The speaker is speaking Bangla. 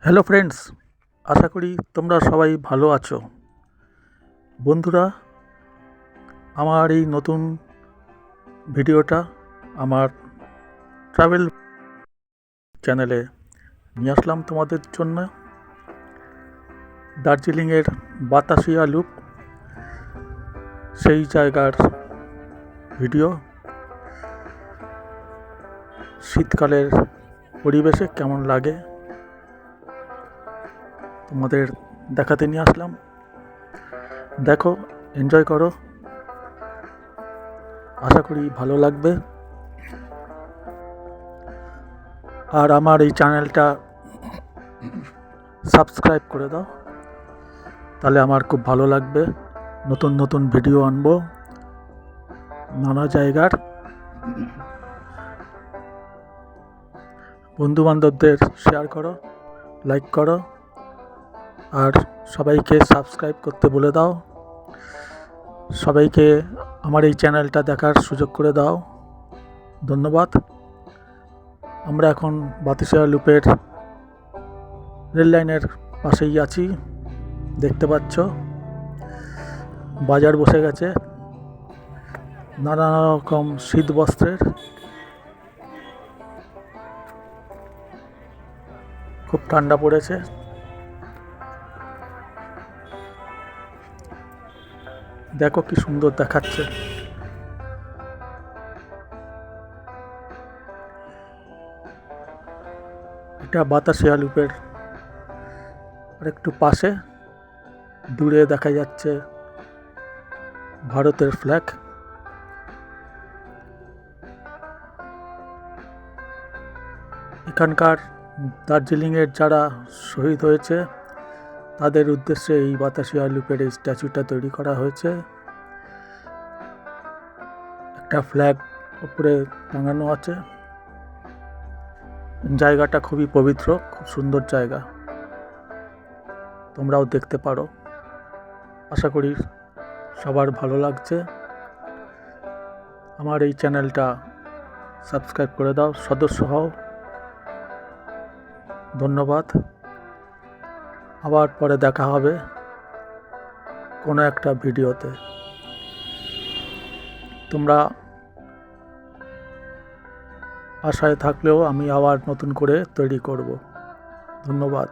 হ্যালো ফ্রেন্ডস, আশা করি তোমরা সবাই ভালো আছো। বন্ধুরা, আমার এই নতুন ভিডিওটা আমার ট্রাভেল চ্যানেলে নিয়ে আসলাম তোমাদের জন্য। দার্জিলিংয়ের বাতাসিয়া লুপ, সেই জায়গার ভিডিও। শীতকালের পরিবেশে কেমন লাগে তোমাদের দেখাতে নিয়ে আসলাম। দেখো, এনজয় করো, আশা করি ভালো লাগবে। আর আমার এই চ্যানেলটা সাবস্ক্রাইব করে দাও, তাহলে আমার খুব ভালো লাগবে। নতুন নতুন ভিডিও আনবো নানা জায়গার। বন্ধুবান্ধবদের শেয়ার করো, লাইক করো, আর সবাইকে সাবস্ক্রাইব করতে বলে দাও। সবাইকে আমার এই চ্যানেলটা দেখার সুযোগ করে দাও। ধন্যবাদ। আমরা এখন বাতাসিয়া লুপের রেল লাইনের পাশেই আছি। দেখতে পাচ্ছ বাজার বসে গেছে নানা রকম শীত বস্ত্রের। খুব ঠান্ডা পড়েছে। দেখো কি সুন্দর দেখাচ্ছে। এটা বাতাসিয়া লুপের আর একটু পাশে দূরে দেখা যাচ্ছে ভারতের ফ্ল্যাগ। এখানকার দার্জিলিংয়ের যারা শহীদ হয়েছে তাদের উদ্দেশ্যে এই বাতাসিয়া লুপের এই স্ট্যাচুটা তৈরি করা হয়েছে। একটা ফ্ল্যাগ উপরে টাঙানো আছে। জায়গাটা খুবই পবিত্র, খুব সুন্দর জায়গা। তোমরাও দেখতে পারো। আশা করি সবার ভালো লাগছে। আমার এই চ্যানেলটা সাবস্ক্রাইব করে দাও, সদস্য হও। ধন্যবাদ। আবার পরে দেখা হবে কোনো একটা ভিডিওতে। তোমরা আশায় থাকলেও আমি আবার নতুন করে তৈরি করব। ধন্যবাদ।